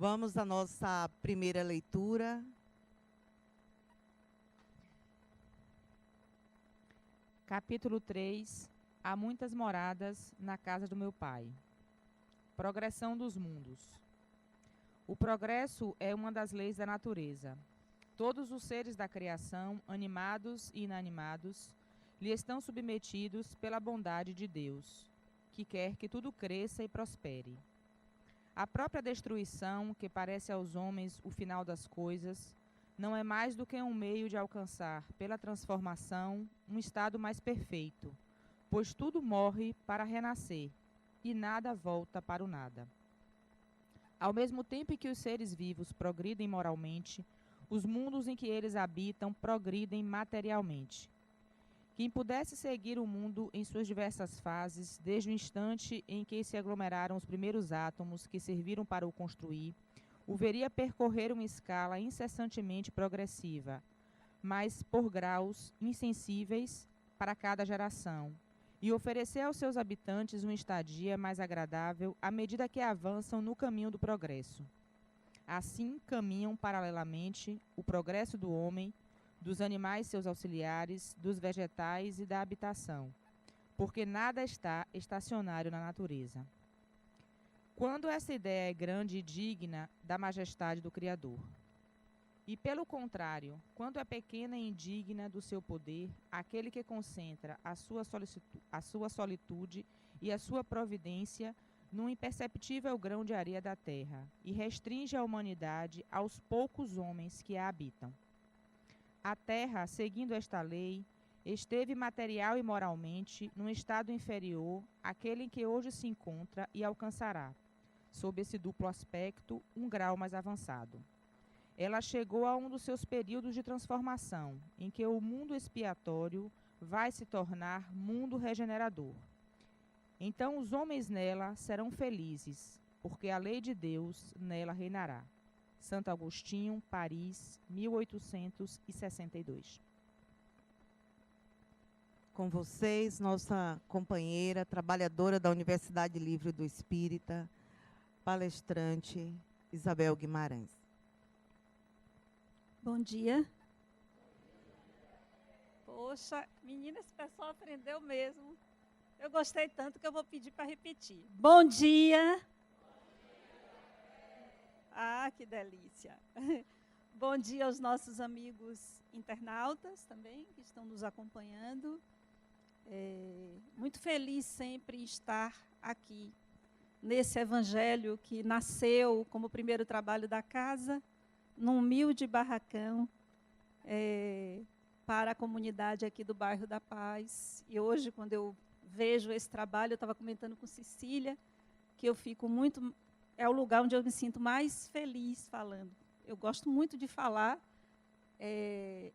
Vamos à nossa primeira leitura. Capítulo 3. Há muitas moradas na casa do meu pai. Progressão dos mundos. O progresso é uma das leis da natureza. Todos os seres da criação, animados e inanimados, lhe estão submetidos pela bondade de Deus, que quer que tudo cresça e prospere. A própria destruição, que parece aos homens o final das coisas, não é mais do que um meio de alcançar, pela transformação, um estado mais perfeito, pois tudo morre para renascer, e nada volta para o nada. Ao mesmo tempo que os seres vivos progridem moralmente, os mundos em que eles habitam progridem materialmente. Quem pudesse seguir o mundo em suas diversas fases, desde o instante em que se aglomeraram os primeiros átomos que serviram para o construir, o veria percorrer uma escala incessantemente progressiva, mas por graus insensíveis para cada geração, e oferecer aos seus habitantes uma estadia mais agradável à medida que avançam no caminho do progresso. Assim caminham paralelamente o progresso do homem, dos animais seus auxiliares, dos vegetais e da habitação, porque nada está estacionário na natureza. Quando essa ideia é grande e digna da majestade do Criador. E, pelo contrário, quando é pequena e indigna do seu poder, aquele que concentra a sua solitude e a sua providência num imperceptível grão de areia da terra, e restringe a humanidade aos poucos homens que a habitam. A terra, seguindo esta lei, esteve material e moralmente num estado inferior àquele em que hoje se encontra e alcançará, sob esse duplo aspecto, um grau mais avançado. Ela chegou a um dos seus períodos de transformação, em que o mundo expiatório vai se tornar mundo regenerador. Então os homens nela serão felizes, porque a lei de Deus nela reinará. Santo Agostinho, Paris, 1862. Com vocês, nossa companheira, trabalhadora da Universidade Livre do Espírita, palestrante Isabel Guimarães. Bom dia. Poxa, menina, esse pessoal aprendeu mesmo. Eu gostei tanto que eu vou pedir para repetir. Bom dia. Ah, que delícia. Bom dia aos nossos amigos internautas também, que estão nos acompanhando. Muito feliz sempre em estar aqui, nesse evangelho que nasceu como primeiro trabalho da casa, num humilde barracão, para a comunidade aqui do bairro da Paz. E hoje, quando eu vejo esse trabalho, eu estava comentando com Cecília, que eu fico muito... É o lugar onde eu me sinto mais feliz falando. Eu gosto muito de falar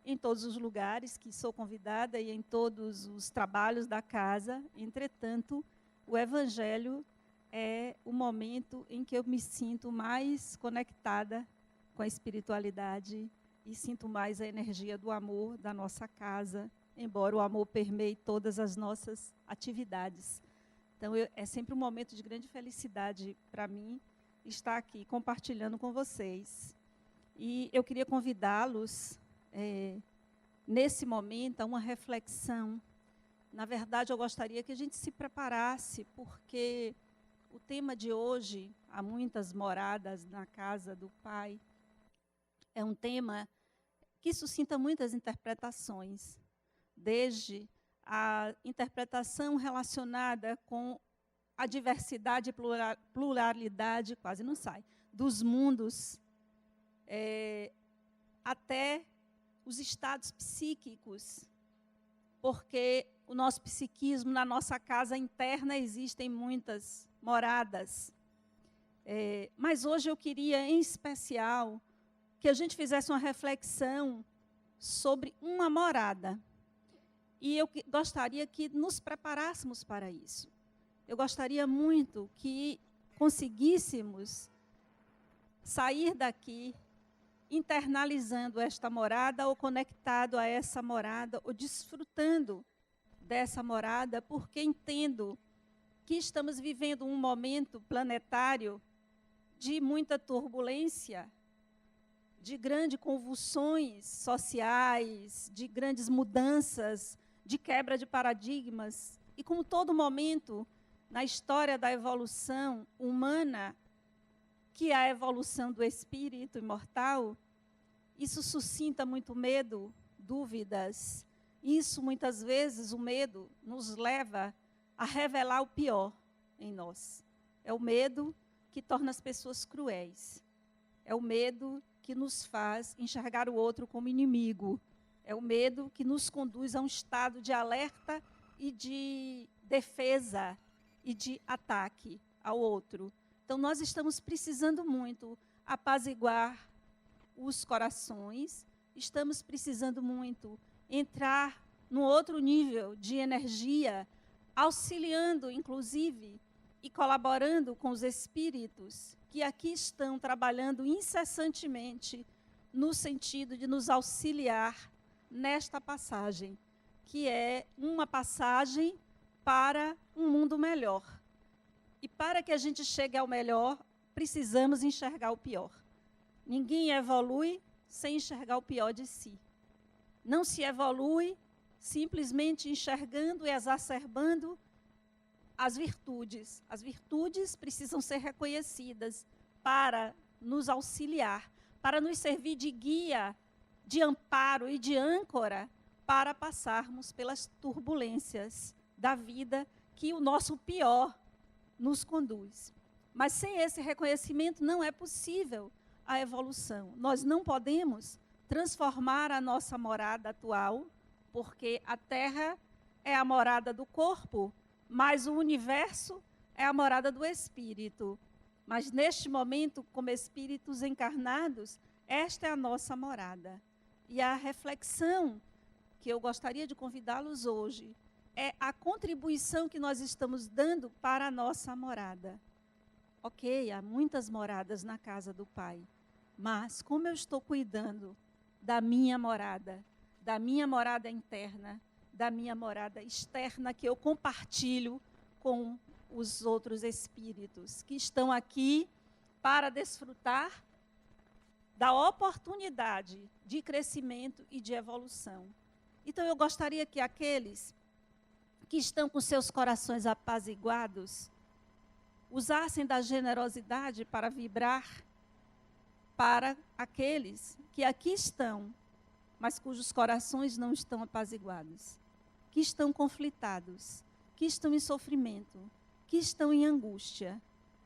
em todos os lugares que sou convidada e em todos os trabalhos da casa. Entretanto, o Evangelho é o momento em que eu me sinto mais conectada com a espiritualidade e sinto mais a energia do amor da nossa casa, embora o amor permeie todas as nossas atividades. Então, é sempre um momento de grande felicidade para mim estar aqui compartilhando com vocês. E eu queria convidá-los, nesse momento, a uma reflexão. Na verdade, eu gostaria que a gente se preparasse, porque o tema de hoje, há muitas moradas na casa do Pai, é um tema que suscita muitas interpretações, desde a interpretação relacionada com a diversidade e pluralidade, quase não sai, dos mundos, até os estados psíquicos, porque o nosso psiquismo, na nossa casa interna, existem muitas moradas. Mas hoje eu queria, em especial, que a gente fizesse uma reflexão sobre uma morada. E eu gostaria que nos preparássemos para isso. Eu gostaria muito que conseguíssemos sair daqui internalizando esta morada ou conectado a essa morada ou desfrutando dessa morada, porque entendo que estamos vivendo um momento planetário de muita turbulência, de grandes convulsões sociais, de grandes mudanças, de quebra de paradigmas. E como todo momento na história da evolução humana, que é a evolução do espírito imortal, isso suscita muito medo, dúvidas. Isso, muitas vezes, o medo nos leva a revelar o pior em nós. É o medo que torna as pessoas cruéis. É o medo que nos faz enxergar o outro como inimigo. É o medo que nos conduz a um estado de alerta e de defesa e de ataque ao outro. Então, nós estamos precisando muito apaziguar os corações, estamos precisando muito entrar num outro nível de energia, auxiliando, inclusive, e colaborando com os espíritos que aqui estão trabalhando incessantemente no sentido de nos auxiliar nesta passagem, que é uma passagem para um mundo melhor. E para que a gente chegue ao melhor, precisamos enxergar o pior. Ninguém evolui sem enxergar o pior de si. Não se evolui simplesmente enxergando e exacerbando as virtudes. As virtudes precisam ser reconhecidas para nos auxiliar, para nos servir de guia, de amparo e de âncora para passarmos pelas turbulências da vida que o nosso pior nos conduz. Mas sem esse reconhecimento não é possível a evolução. Nós não podemos transformar a nossa morada atual, porque a Terra é a morada do corpo, mas o universo é a morada do espírito. Mas neste momento, como espíritos encarnados, esta é a nossa morada. E a reflexão que eu gostaria de convidá-los hoje é a contribuição que nós estamos dando para a nossa morada. Ok, há muitas moradas na casa do Pai, mas como eu estou cuidando da minha morada interna, da minha morada externa, que eu compartilho com os outros espíritos que estão aqui para desfrutar da oportunidade de crescimento e de evolução. Então, eu gostaria que aqueles que estão com seus corações apaziguados usassem da generosidade para vibrar para aqueles que aqui estão, mas cujos corações não estão apaziguados, que estão conflitados, que estão em sofrimento, que estão em angústia.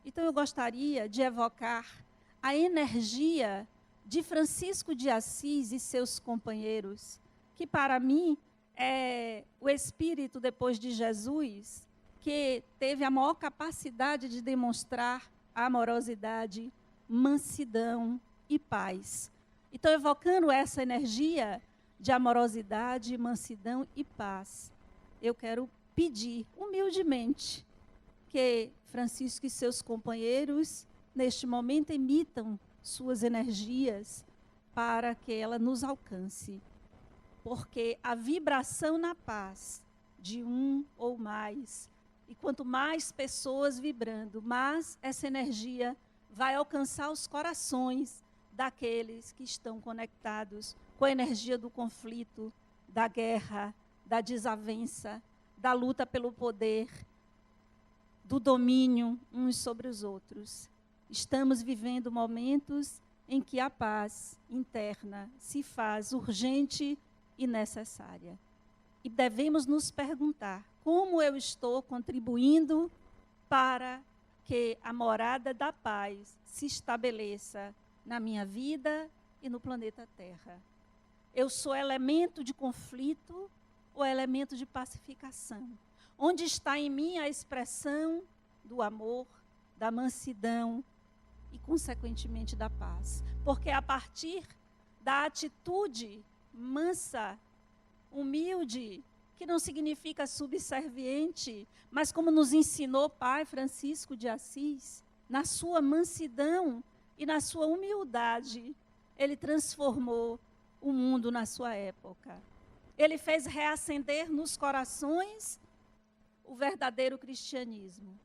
Então, eu gostaria de evocar a energia de Francisco de Assis e seus companheiros, que para mim é o espírito depois de Jesus, que teve a maior capacidade de demonstrar amorosidade, mansidão e paz. Então, evocando essa energia de amorosidade, mansidão e paz, eu quero pedir humildemente que Francisco e seus companheiros, neste momento, emitam suas energias para que ela nos alcance. Porque a vibração na paz de um ou mais, e quanto mais pessoas vibrando, mais essa energia vai alcançar os corações daqueles que estão conectados com a energia do conflito, da guerra, da desavença, da luta pelo poder, do domínio uns sobre os outros. Estamos vivendo momentos em que a paz interna se faz urgente e necessária. E devemos nos perguntar: como eu estou contribuindo para que a morada da paz se estabeleça na minha vida e no planeta Terra? Eu sou elemento de conflito ou elemento de pacificação? Onde está em mim a expressão do amor, da mansidão e, consequentemente, da paz? Porque a partir da atitude mansa, humilde, que não significa subserviente, mas como nos ensinou Pai Francisco de Assis, na sua mansidão e na sua humildade, ele transformou o mundo na sua época. Ele fez reacender nos corações o verdadeiro cristianismo.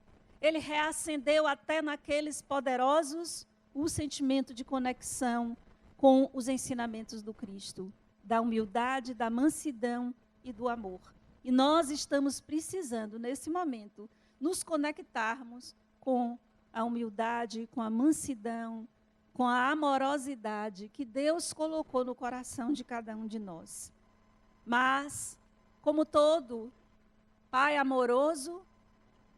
ele reacendeu até naqueles poderosos o sentimento de conexão com os ensinamentos do Cristo, da humildade, da mansidão e do amor. E nós estamos precisando, nesse momento, nos conectarmos com a humildade, com a mansidão, com a amorosidade que Deus colocou no coração de cada um de nós. Mas, como todo pai amoroso,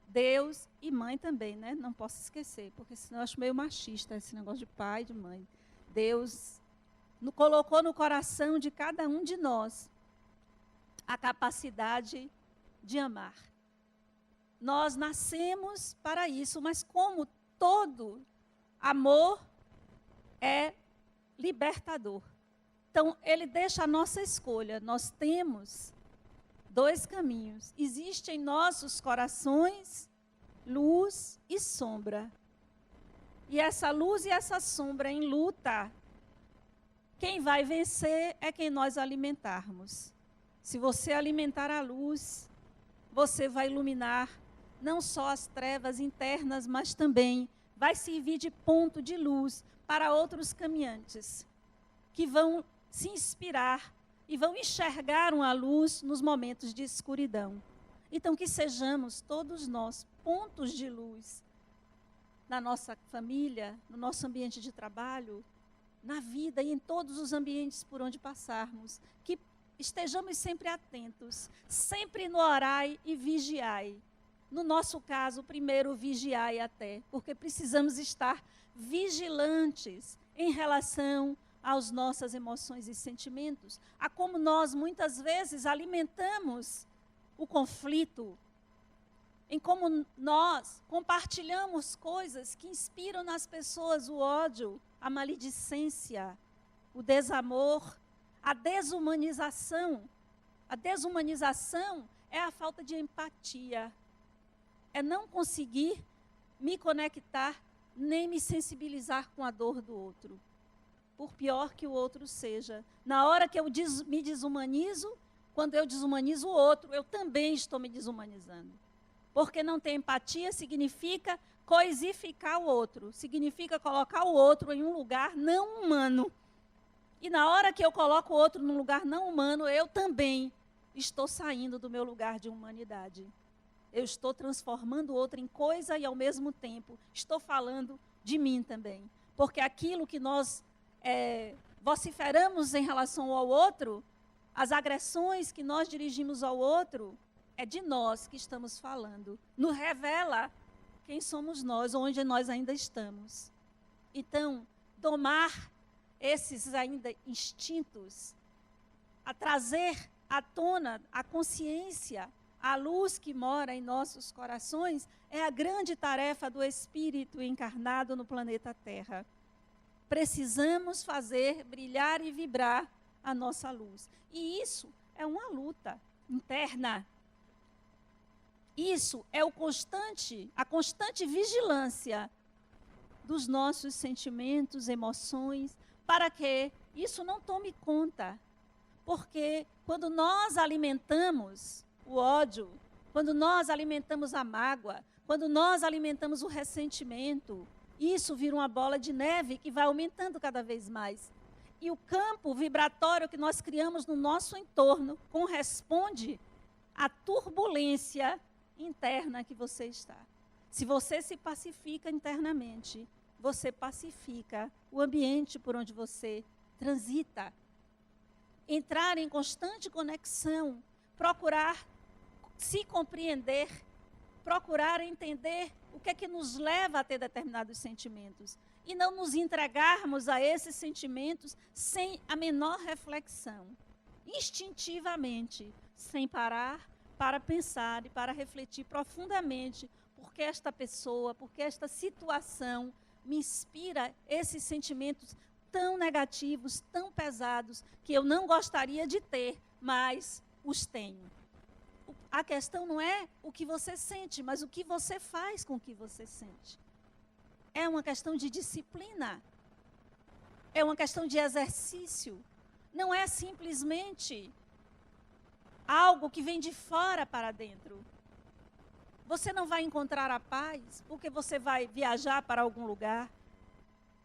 Deus e mãe também, né? Não posso esquecer, porque senão eu acho meio machista esse negócio de pai e de mãe. Deus colocou no coração de cada um de nós a capacidade de amar. Nós nascemos para isso, mas como todo amor é libertador. Então, ele deixa a nossa escolha. Nós temos 2 caminhos. Existe em nossos corações luz e sombra. E essa luz e essa sombra em luta, quem vai vencer é quem nós alimentarmos. Se você alimentar a luz, você vai iluminar não só as trevas internas, mas também vai servir de ponto de luz para outros caminhantes que vão se inspirar e vão enxergar uma luz nos momentos de escuridão. Então, que sejamos todos nós pontos de luz na nossa família, no nosso ambiente de trabalho, na vida e em todos os ambientes por onde passarmos. Que estejamos sempre atentos, sempre no orai e vigiai. No nosso caso, primeiro vigiai até, porque precisamos estar vigilantes em relação às nossas emoções e sentimentos, a como nós muitas vezes alimentamos o conflito, em como nós compartilhamos coisas que inspiram nas pessoas o ódio, a maledicência, o desamor, a desumanização. A desumanização é a falta de empatia, é não conseguir me conectar nem me sensibilizar com a dor do outro, por pior que o outro seja. Na hora que eu me desumanizo, quando eu desumanizo o outro, eu também estou me desumanizando. Porque não ter empatia significa coisificar o outro, significa colocar o outro em um lugar não humano. E na hora que eu coloco o outro num lugar não humano, eu também estou saindo do meu lugar de humanidade. Eu estou transformando o outro em coisa e, ao mesmo tempo, estou falando de mim também. Porque aquilo que nós vociferamos em relação ao outro, as agressões que nós dirigimos ao outro, é de nós que estamos falando. Nos revela quem somos nós, onde nós ainda estamos. Então, domar esses ainda instintos, a trazer à tona a consciência, a luz que mora em nossos corações, é a grande tarefa do Espírito encarnado no planeta Terra. Precisamos fazer brilhar e vibrar a nossa luz. E isso é uma luta interna. Isso é a constante vigilância dos nossos sentimentos, emoções, para que isso não tome conta. Porque quando nós alimentamos o ódio, quando nós alimentamos a mágoa, quando nós alimentamos o ressentimento, isso vira uma bola de neve que vai aumentando cada vez mais. E o campo vibratório que nós criamos no nosso entorno corresponde à turbulência interna que você está. Se você se pacifica internamente, você pacifica o ambiente por onde você transita. Entrar em constante conexão, procurar se compreender, procurar entender o que é que nos leva a ter determinados sentimentos e não nos entregarmos a esses sentimentos sem a menor reflexão, instintivamente, sem parar para pensar e para refletir profundamente por que esta pessoa, por que esta situação me inspira esses sentimentos tão negativos, tão pesados, que eu não gostaria de ter, mas os tenho. A questão não é o que você sente, mas o que você faz com o que você sente. É uma questão de disciplina. É uma questão de exercício. Não é simplesmente algo que vem de fora para dentro. Você não vai encontrar a paz porque você vai viajar para algum lugar.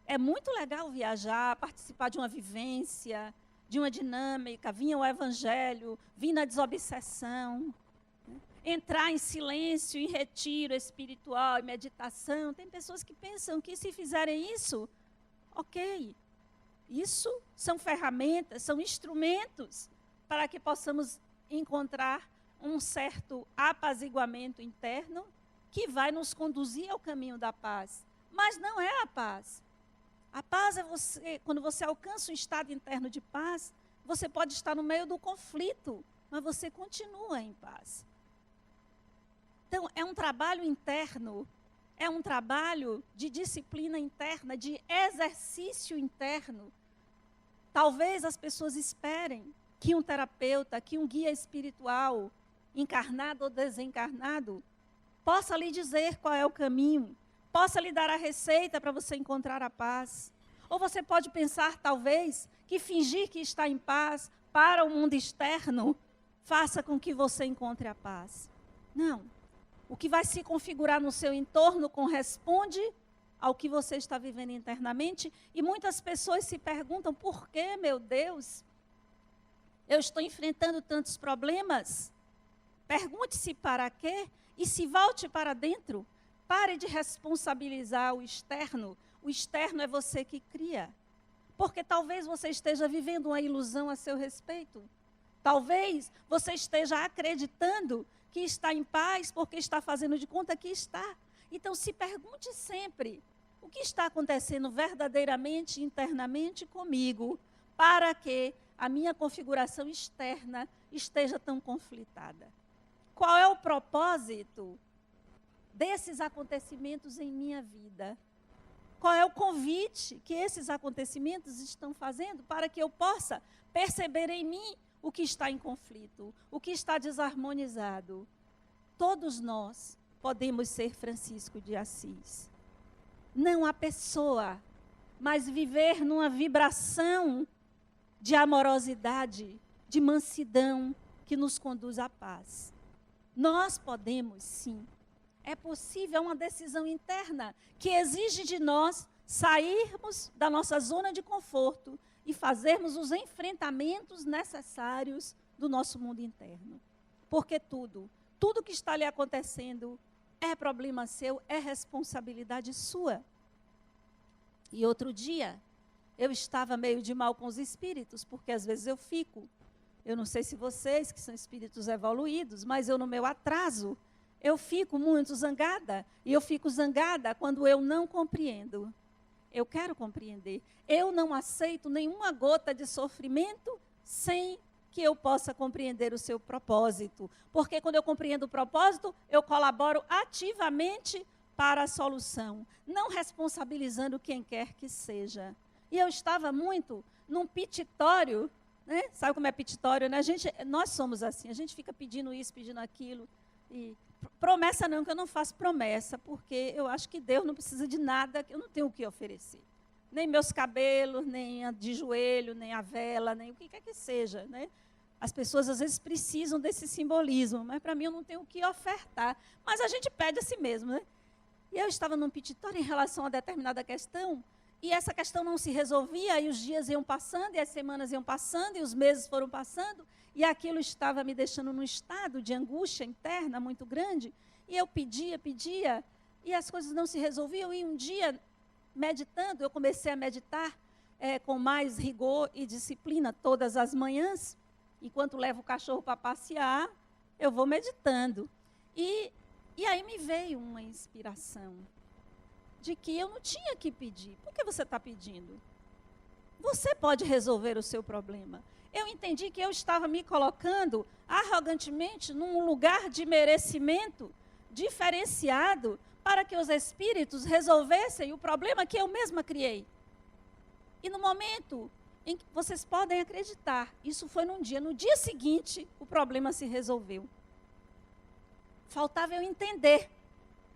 É muito legal viajar, participar de uma vivência, de uma dinâmica, vir ao evangelho, vir na desobsessão, né? Entrar em silêncio, em retiro espiritual, em meditação. Tem pessoas que pensam que se fizerem isso, ok. Isso são ferramentas, são instrumentos para que possamos encontrar um certo apaziguamento interno que vai nos conduzir ao caminho da paz. Mas não é a paz. A paz é você, quando você alcança um estado interno de paz, você pode estar no meio do conflito, mas você continua em paz. Então, é um trabalho interno, é um trabalho de disciplina interna, de exercício interno. Talvez as pessoas esperem que um terapeuta, que um guia espiritual, encarnado ou desencarnado, possa lhe dizer qual é o caminho, possa lhe dar a receita para você encontrar a paz. Ou você pode pensar, talvez, que fingir que está em paz para o mundo externo faça com que você encontre a paz. Não. O que vai se configurar no seu entorno corresponde ao que você está vivendo internamente. E muitas pessoas se perguntam, por que, meu Deus, eu estou enfrentando tantos problemas? Pergunte-se para quê e se volte para dentro. Pare de responsabilizar o externo. O externo é você que cria. Porque talvez você esteja vivendo uma ilusão a seu respeito. Talvez você esteja acreditando que está em paz porque está fazendo de conta que está. Então se pergunte sempre, o que está acontecendo verdadeiramente, internamente comigo, para que a minha configuração externa esteja tão conflitada? Qual é o propósito desses acontecimentos em minha vida? Qual é o convite que esses acontecimentos estão fazendo para que eu possa perceber em mim o que está em conflito, o que está desarmonizado? Todos nós podemos ser Francisco de Assis. Não a pessoa, mas viver numa vibração de amorosidade, de mansidão, que nos conduz à paz. Nós podemos, sim. É possível, é uma decisão interna que exige de nós sairmos da nossa zona de conforto e fazermos os enfrentamentos necessários do nosso mundo interno. Porque tudo que está lhe acontecendo é problema seu, é responsabilidade sua. E outro dia, eu estava meio de mal com os espíritos, porque às vezes eu fico. Eu não sei se vocês, que são espíritos evoluídos, mas eu, no meu atraso, eu fico muito zangada. E eu fico zangada quando eu não compreendo. Eu quero compreender. Eu não aceito nenhuma gota de sofrimento sem que eu possa compreender o seu propósito. Porque quando eu compreendo o propósito, eu colaboro ativamente para a solução, não responsabilizando quem quer que seja. E eu estava muito num petitório, né? Sabe como é petitório, né? Nós somos assim, a gente fica pedindo isso, pedindo aquilo. E promessa não, que eu não faço promessa, porque eu acho que Deus não precisa de nada, que eu não tenho o que oferecer. Nem meus cabelos, nem a de joelho, nem a vela, nem o que quer que seja, né? As pessoas às vezes precisam desse simbolismo, mas para mim eu não tenho o que ofertar. Mas a gente pede a si mesmo, né? E eu estava num petitório em relação a determinada questão, e essa questão não se resolvia, e os dias iam passando, e as semanas iam passando, e os meses foram passando, e aquilo estava me deixando num estado de angústia interna muito grande, e eu pedia, e as coisas não se resolviam, e um dia, meditando, eu comecei a meditar com mais rigor e disciplina todas as manhãs. Enquanto levo o cachorro para passear, eu vou meditando. E aí me veio uma inspiração de que eu não tinha que pedir. Por que você está pedindo? Você pode resolver o seu problema. Eu entendi que eu estava me colocando arrogantemente num lugar de merecimento diferenciado para que os espíritos resolvessem o problema que eu mesma criei. E no momento em que vocês podem acreditar, isso foi num dia. No dia seguinte, o problema se resolveu. Faltava eu entender.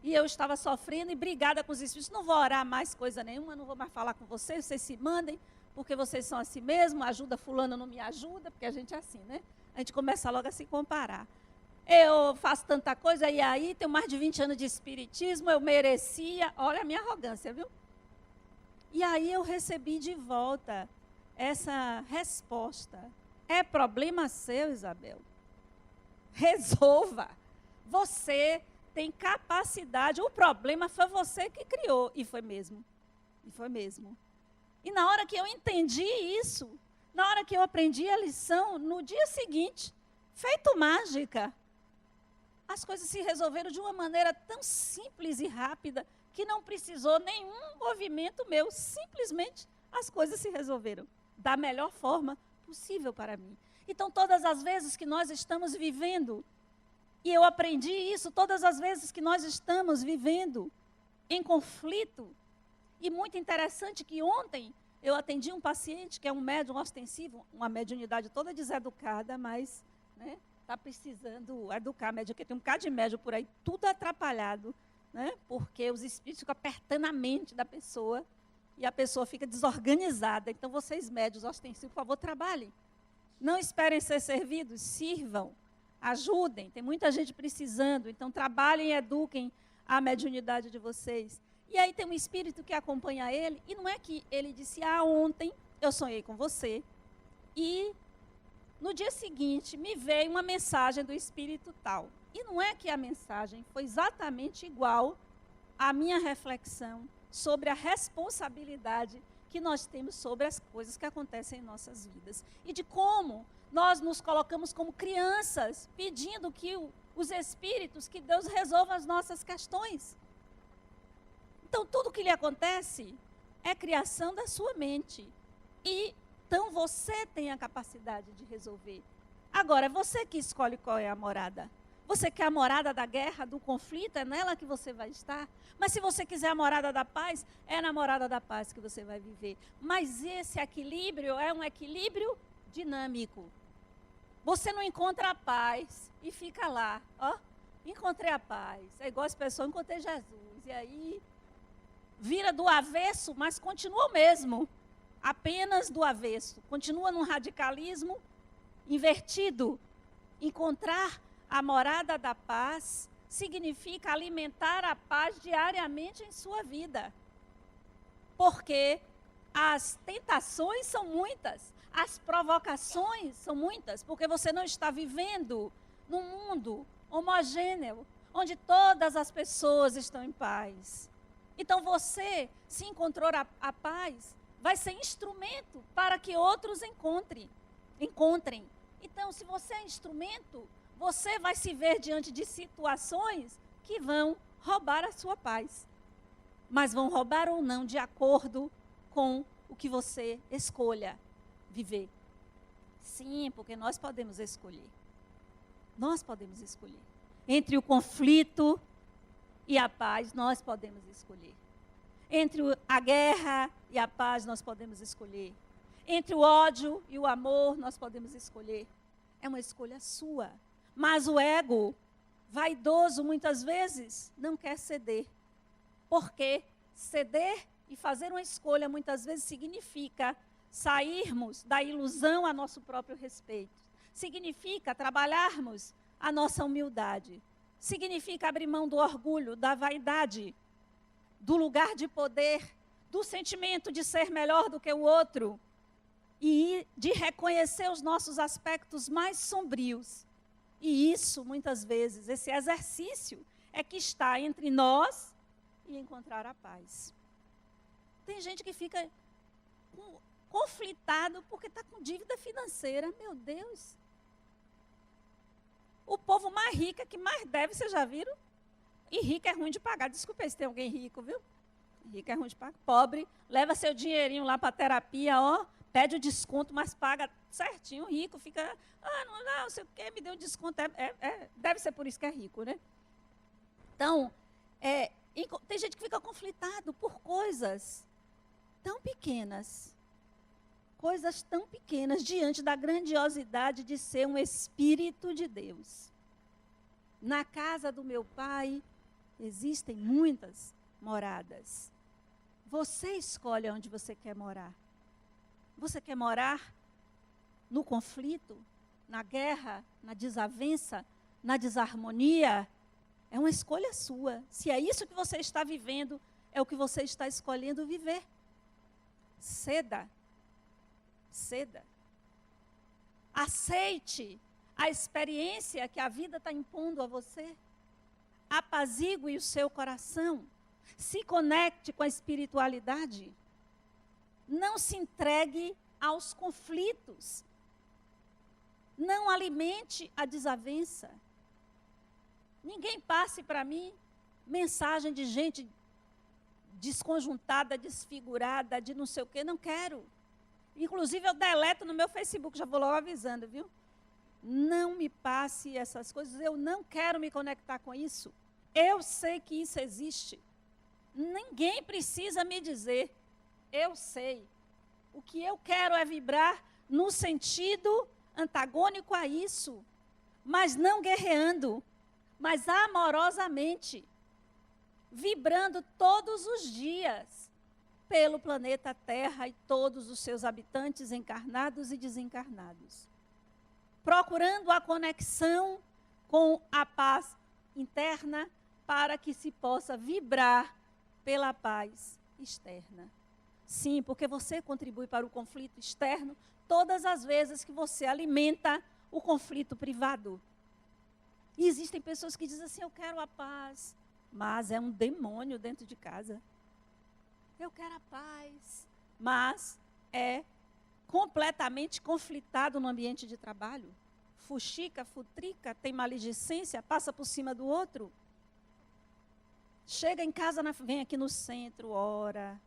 E eu estava sofrendo e brigada com os espíritos. Não vou orar mais coisa nenhuma, não vou mais falar com vocês se mandem, porque vocês são assim mesmo, ajuda fulano, não me ajuda, porque a gente é assim, né? A gente começa logo a se comparar. eu faço tanta coisa, e aí tenho mais de 20 anos de espiritismo, eu merecia. Olha a minha arrogância, viu? E aí eu recebi de volta essa resposta. É problema seu, Isabel. Resolva. Você tem capacidade. O problema foi você que criou. E foi mesmo. E foi mesmo. E na hora que eu entendi isso, na hora que eu aprendi a lição, no dia seguinte, feito mágica, as coisas se resolveram de uma maneira tão simples e rápida que não precisou nenhum movimento meu. Simplesmente as coisas se resolveram da melhor forma possível para mim. Então, todas as vezes que nós estamos vivendo, e eu aprendi isso, todas as vezes que nós estamos vivendo em conflito, e muito interessante que ontem eu atendi um paciente que é um médium ostensivo, uma mediunidade toda deseducada, mas está precisando educar a médium, porque tem um bocado de médium por aí, tudo atrapalhado, porque os espíritos ficam apertando a mente da pessoa, e a pessoa fica desorganizada. Então, vocês médios ostensivos, por favor, trabalhem. Não esperem ser servidos, sirvam, ajudem. Tem muita gente precisando, então trabalhem e eduquem a mediunidade de vocês. E aí tem um espírito que acompanha ele, e não é que ele disse, ontem eu sonhei com você, e no dia seguinte me veio uma mensagem do espírito tal. E não é que a mensagem foi exatamente igual à minha reflexão sobre a responsabilidade que nós temos sobre as coisas que acontecem em nossas vidas. E de como nós nos colocamos como crianças, pedindo que os espíritos, que Deus resolva as nossas questões. Então, tudo que lhe acontece é criação da sua mente. E, então, você tem a capacidade de resolver. Agora, é você que escolhe qual é a morada. Você quer a morada da guerra, do conflito, é nela que você vai estar. Mas se você quiser a morada da paz, é na morada da paz que você vai viver. Mas esse equilíbrio é um equilíbrio dinâmico. Você não encontra a paz e fica lá, encontrei a paz. É igual as pessoas, encontrei Jesus. E aí, vira do avesso, mas continua o mesmo. Apenas do avesso. Continua num radicalismo invertido. Encontrar a morada da paz significa alimentar a paz diariamente em sua vida. Porque as tentações são muitas, as provocações são muitas, porque você não está vivendo num mundo homogêneo, onde todas as pessoas estão em paz. Então você, se encontrou a paz, vai ser instrumento para que outros encontrem. Então, se você é instrumento, você vai se ver diante de situações que vão roubar a sua paz. Mas vão roubar ou não de acordo com o que você escolha viver. Sim, porque nós podemos escolher. Nós podemos escolher. Entre o conflito e a paz, nós podemos escolher. Entre a guerra e a paz, nós podemos escolher. Entre o ódio e o amor, nós podemos escolher. É uma escolha sua. Mas o ego, vaidoso, muitas vezes, não quer ceder. Porque ceder e fazer uma escolha, muitas vezes, significa sairmos da ilusão a nosso próprio respeito. Significa trabalharmos a nossa humildade. Significa abrir mão do orgulho, da vaidade, do lugar de poder, do sentimento de ser melhor do que o outro e de reconhecer os nossos aspectos mais sombrios. E isso, muitas vezes, esse exercício é que está entre nós e encontrar a paz. Tem gente que fica conflitado porque está com dívida financeira. Meu Deus! O povo mais rico é que mais deve, vocês já viram? E rico é ruim de pagar. Desculpa aí se tem alguém rico, viu? Rico é ruim de pagar. Pobre, leva seu dinheirinho lá para a terapia, pede o desconto, mas paga certinho. O rico fica, não sei o quê, me deu um desconto. Deve ser por isso que é rico, né? Então, tem gente que fica conflitado por coisas tão pequenas. Coisas tão pequenas diante da grandiosidade de ser um Espírito de Deus. Na casa do meu Pai existem muitas moradas. Você escolhe onde você quer morar. Você quer morar no conflito, na guerra, na desavença, na desarmonia, é uma escolha sua. Se é isso que você está vivendo, é o que você está escolhendo viver. Ceda. Ceda. Aceite a experiência que a vida está impondo a você. Apazigue o seu coração. Se conecte com a espiritualidade. Não se entregue aos conflitos. Não alimente a desavença. Ninguém passe para mim mensagem de gente desconjuntada, desfigurada, de não sei o quê. Não quero. Inclusive, eu deleto no meu Facebook, já vou logo avisando, viu? Não me passe essas coisas, eu não quero me conectar com isso. Eu sei que isso existe. Ninguém precisa me dizer. Eu sei. O que eu quero é vibrar no sentido antagônico a isso, mas não guerreando, mas amorosamente, vibrando todos os dias pelo planeta Terra e todos os seus habitantes encarnados e desencarnados. Procurando a conexão com a paz interna para que se possa vibrar pela paz externa. Sim, porque você contribui para o conflito externo todas as vezes que você alimenta o conflito privado. E existem pessoas que dizem assim, eu quero a paz, mas é um demônio dentro de casa. Eu quero a paz, mas é completamente conflitado no ambiente de trabalho. Fuxica, futrica, tem maledicência, passa por cima do outro. Chega em casa, vem aqui no centro, ora,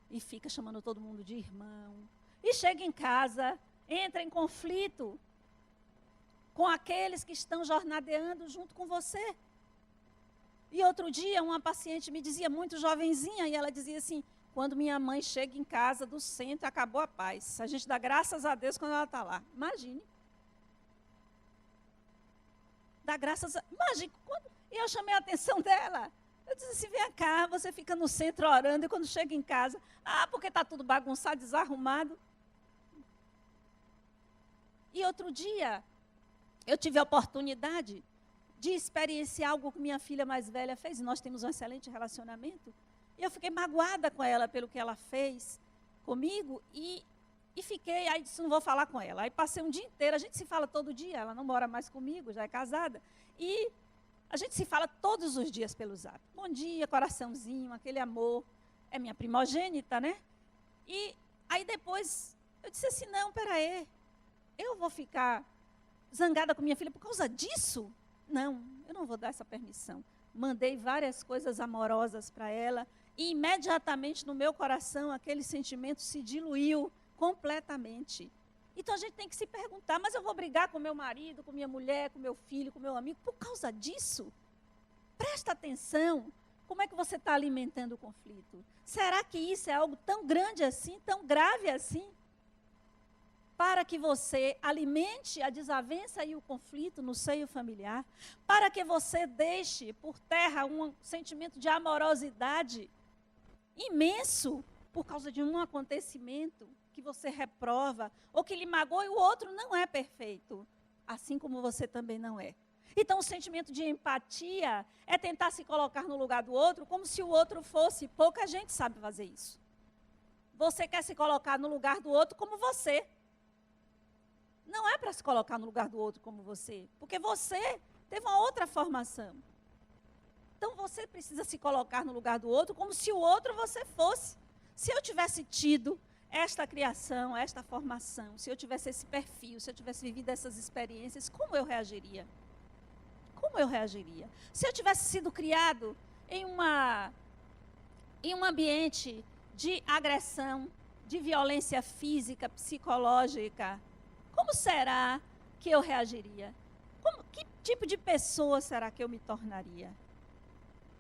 e fica chamando todo mundo de irmão. E chega em casa, entra em conflito com aqueles que estão jornadeando junto com você. E outro dia, uma paciente me dizia, muito jovenzinha, e ela dizia assim, quando minha mãe chega em casa do centro, acabou a paz. A gente dá graças a Deus quando ela está lá. Imagine. Dá graças a... Imagine, e eu chamei a atenção dela. Eu disse assim, vem cá, você fica no centro orando, e quando chega em casa, porque está tudo bagunçado, desarrumado. E outro dia, eu tive a oportunidade de experienciar algo que minha filha mais velha fez, e nós temos um excelente relacionamento, e eu fiquei magoada com ela pelo que ela fez comigo, e fiquei, aí disse, não vou falar com ela. Aí passei um dia inteiro, a gente se fala todo dia, ela não mora mais comigo, já é casada, e a gente se fala todos os dias pelo Zap. Bom dia, coraçãozinho, aquele amor, é minha primogênita, né? E aí depois, eu disse assim, não, peraí, eu vou ficar zangada com minha filha por causa disso? Não, eu não vou dar essa permissão. Mandei várias coisas amorosas para ela e imediatamente no meu coração aquele sentimento se diluiu completamente. Então a gente tem que se perguntar, mas eu vou brigar com meu marido, com minha mulher, com meu filho, com meu amigo por causa disso? Presta atenção, como é que você está alimentando o conflito? Será que isso é algo tão grande assim, tão grave assim? Para que você alimente a desavença e o conflito no seio familiar, para que você deixe por terra um sentimento de amorosidade imenso por causa de um acontecimento que você reprova ou que lhe magoa e o outro não é perfeito, assim como você também não é. Então, o sentimento de empatia é tentar se colocar no lugar do outro como se o outro fosse. Pouca gente sabe fazer isso. Você quer se colocar no lugar do outro como você. Não é para se colocar no lugar do outro como você, porque você teve uma outra formação. Então, você precisa se colocar no lugar do outro como se o outro você fosse. Se eu tivesse tido esta criação, esta formação, se eu tivesse esse perfil, se eu tivesse vivido essas experiências, como eu reagiria? Como eu reagiria? Se eu tivesse sido criado em um ambiente de agressão, de violência física, psicológica, como será que eu reagiria? Que tipo de pessoa será que eu me tornaria?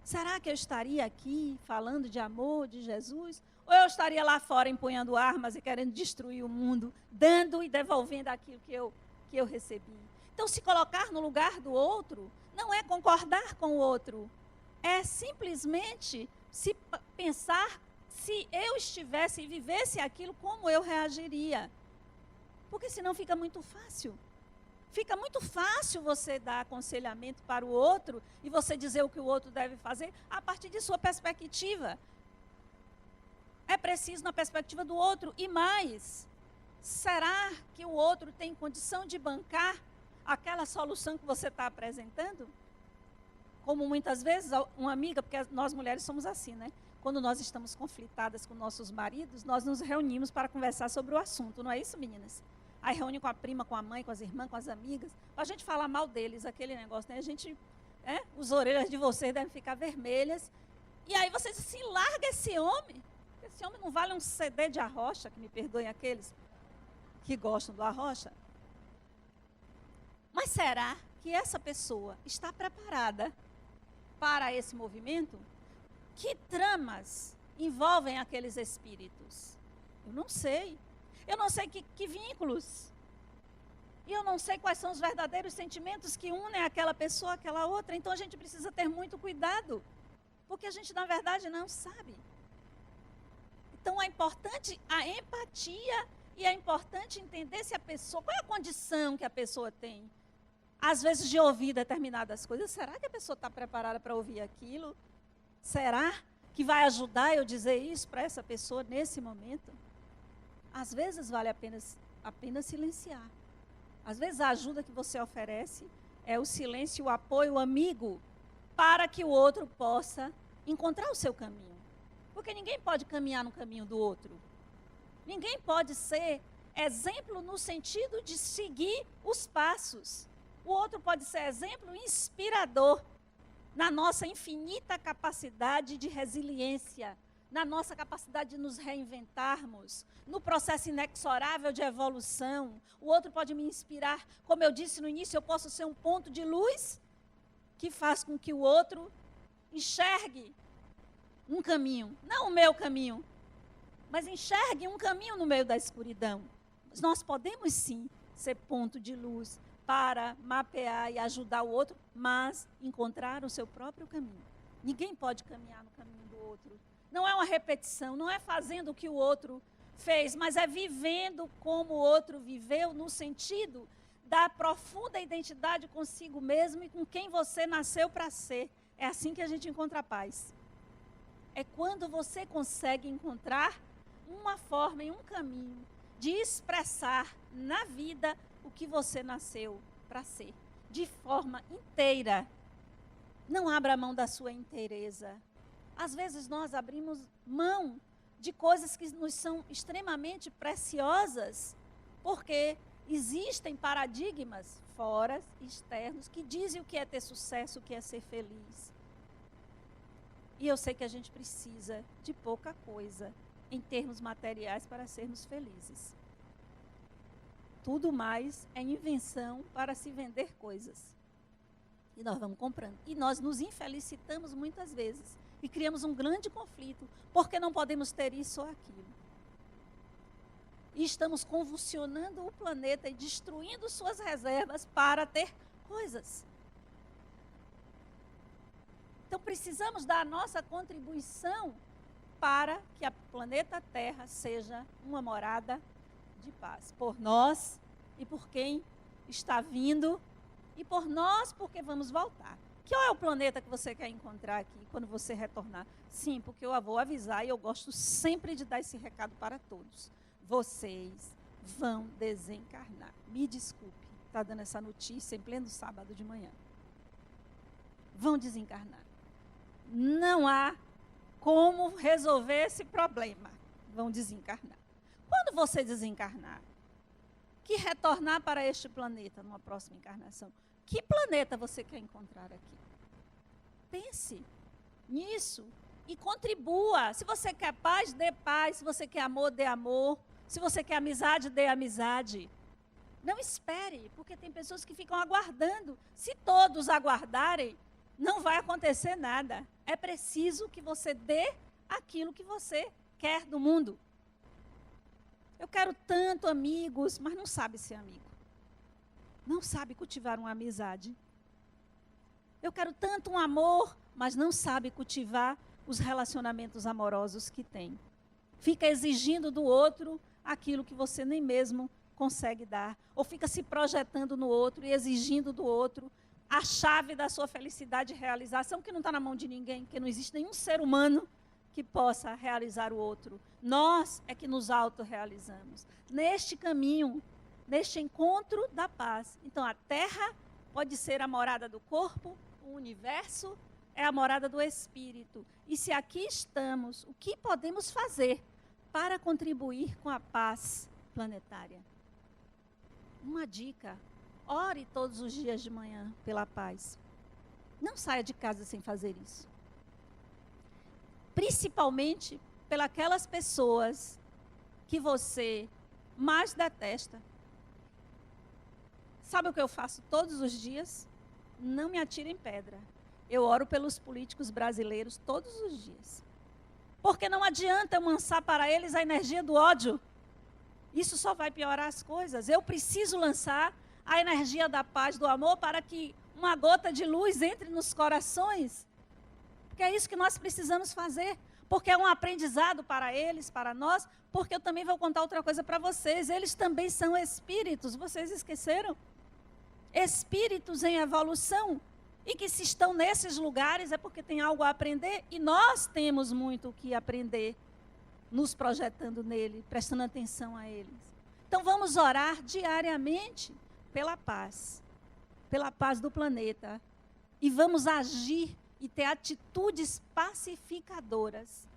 Será que eu estaria aqui falando de amor, de Jesus? Ou eu estaria lá fora empunhando armas e querendo destruir o mundo, dando e devolvendo aquilo que eu recebi? Então, se colocar no lugar do outro não é concordar com o outro. É simplesmente se pensar se eu estivesse e vivesse aquilo, como eu reagiria. Porque senão fica muito fácil. Fica muito fácil você dar aconselhamento para o outro e você dizer o que o outro deve fazer a partir de sua perspectiva. É preciso na perspectiva do outro. E mais, será que o outro tem condição de bancar aquela solução que você está apresentando? Como muitas vezes uma amiga, porque nós mulheres somos assim, né? Quando nós estamos conflitadas com nossos maridos, nós nos reunimos para conversar sobre o assunto, não é isso, meninas? Aí reúne com a prima, com a mãe, com as irmãs, com as amigas, para a gente falar mal deles, aquele negócio, né? A gente, os orelhas de vocês devem ficar vermelhas. E aí vocês assim, larga esse homem. Esse homem não vale um CD de arrocha, que me perdoem aqueles que gostam do arrocha. Mas será que essa pessoa está preparada para esse movimento? Que tramas envolvem aqueles espíritos? Eu não sei. Eu não sei que vínculos. E eu não sei quais são os verdadeiros sentimentos que unem aquela pessoa àquela outra. Então a gente precisa ter muito cuidado. Porque a gente, na verdade, não sabe. Então é importante a empatia e é importante entender se a pessoa, qual é a condição que a pessoa tem. Às vezes de ouvir determinadas coisas. Será que a pessoa está preparada para ouvir aquilo? Será que vai ajudar eu dizer isso para essa pessoa nesse momento? Às vezes vale apenas silenciar. Às vezes a ajuda que você oferece é o silêncio, o apoio, o amigo, para que o outro possa encontrar o seu caminho. Porque ninguém pode caminhar no caminho do outro. Ninguém pode ser exemplo no sentido de seguir os passos. O outro pode ser exemplo inspirador na nossa infinita capacidade de resiliência, na nossa capacidade de nos reinventarmos, no processo inexorável de evolução. O outro pode me inspirar. Como eu disse no início, eu posso ser um ponto de luz que faz com que o outro enxergue um caminho, não o meu caminho, mas enxergue um caminho no meio da escuridão. Nós podemos sim ser ponto de luz para mapear e ajudar o outro, mas encontrar o seu próprio caminho. Ninguém pode caminhar no caminho do outro. Não é uma repetição, não é fazendo o que o outro fez, mas é vivendo como o outro viveu, no sentido da profunda identidade consigo mesmo e com quem você nasceu para ser. É assim que a gente encontra a paz. É quando você consegue encontrar uma forma e um caminho de expressar na vida o que você nasceu para ser, de forma inteira. Não abra mão da sua inteireza. Às vezes nós abrimos mão de coisas que nos são extremamente preciosas, porque existem paradigmas fora, externos, que dizem o que é ter sucesso, o que é ser feliz. E eu sei que a gente precisa de pouca coisa em termos materiais para sermos felizes. Tudo mais é invenção para se vender coisas. E nós vamos comprando. E nós nos infelicitamos muitas vezes. E criamos um grande conflito, porque não podemos ter isso ou aquilo. E estamos convulsionando o planeta e destruindo suas reservas para ter coisas. Então precisamos dar a nossa contribuição para que o planeta Terra seja uma morada de paz. Por nós e por quem está vindo e por nós porque vamos voltar. Qual é o planeta que você quer encontrar aqui quando você retornar? Sim, porque eu vou avisar e eu gosto sempre de dar esse recado para todos. Vocês vão desencarnar. Me desculpe, está dando essa notícia em pleno sábado de manhã. Vão desencarnar. Não há como resolver esse problema. Vão desencarnar. Quando você desencarnar, que retornar para este planeta numa próxima encarnação, que planeta você quer encontrar aqui? Pense nisso e contribua. Se você quer paz, dê paz. Se você quer amor, dê amor. Se você quer amizade, dê amizade. Não espere, porque tem pessoas que ficam aguardando. Se todos aguardarem, não vai acontecer nada. É preciso que você dê aquilo que você quer do mundo. Eu quero tanto amigos, mas não sabe ser amigo. Não sabe cultivar uma amizade. Eu quero tanto um amor, mas não sabe cultivar os relacionamentos amorosos que tem. Fica exigindo do outro aquilo que você nem mesmo consegue dar, ou fica se projetando no outro e exigindo do outro a chave da sua felicidade e realização, que não está na mão de ninguém, porque não existe nenhum ser humano que possa realizar o outro. Nós é que nos autorrealizamos. Neste caminho, neste encontro da paz. Então, a terra pode ser a morada do corpo, o universo é a morada do espírito. E se aqui estamos, o que podemos fazer para contribuir com a paz planetária? Uma dica: ore todos os dias de manhã pela paz. Não saia de casa sem fazer isso. Principalmente pelas pessoas que você mais detesta. Sabe o que eu faço todos os dias? Não me atirem pedra. Eu oro pelos políticos brasileiros todos os dias. Porque não adianta eu lançar para eles a energia do ódio. Isso só vai piorar as coisas. Eu preciso lançar a energia da paz, do amor, para que uma gota de luz entre nos corações. Porque é isso que nós precisamos fazer. Porque é um aprendizado para eles, para nós. Porque eu também vou contar outra coisa para vocês. Eles também são espíritos. Vocês esqueceram? Espíritos em evolução. E que se estão nesses lugares é porque tem algo a aprender. E nós temos muito o que aprender, nos projetando nele, prestando atenção a eles. Então vamos orar diariamente pela paz do planeta. E vamos agir e ter atitudes pacificadoras.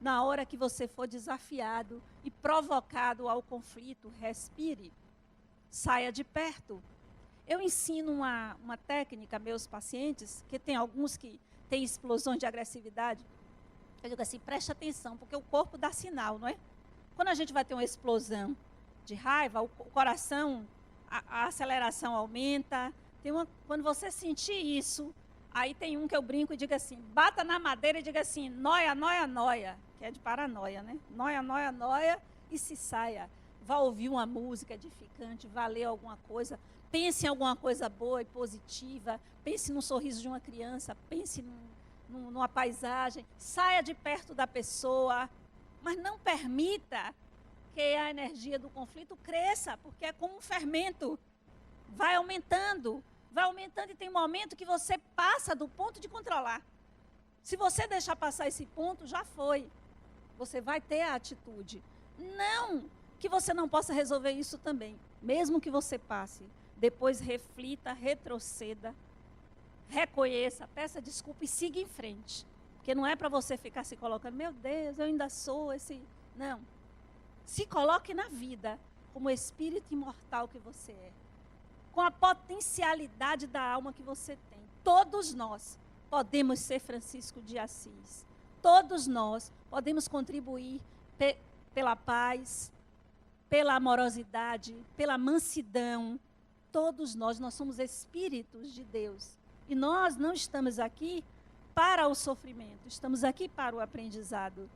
Na hora que você for desafiado e provocado ao conflito, respire, saia de perto. Eu ensino uma técnica a meus pacientes, que tem alguns que têm explosões de agressividade. Eu digo assim, preste atenção, porque o corpo dá sinal, não é? Quando a gente vai ter uma explosão de raiva, o coração, a aceleração aumenta. Quando você sentir isso, aí tem um que eu brinco e digo assim, bata na madeira e diga assim, noia, noia, noia, que é de paranoia, né? Noia, noia, noia, e se saia. Vá ouvir uma música edificante, vá ler alguma coisa, pense em alguma coisa boa e positiva, pense no sorriso de uma criança, pense numa paisagem, saia de perto da pessoa, mas não permita que a energia do conflito cresça, porque é como um fermento, vai aumentando e tem um momento que você passa do ponto de controlar. Se você deixar passar esse ponto, já foi. Você vai ter a atitude. Não que você não possa resolver isso também, mesmo que você passe. Depois reflita, retroceda, reconheça, peça desculpa e siga em frente. Porque não é para você ficar se colocando, meu Deus, eu ainda sou esse... Não. Se coloque na vida como espírito imortal que você é. Com a potencialidade da alma que você tem. Todos nós podemos ser Francisco de Assis. Todos nós podemos contribuir pela paz, pela amorosidade, pela mansidão. Todos nós somos espíritos de Deus. E nós não estamos aqui para o sofrimento, estamos aqui para o aprendizado.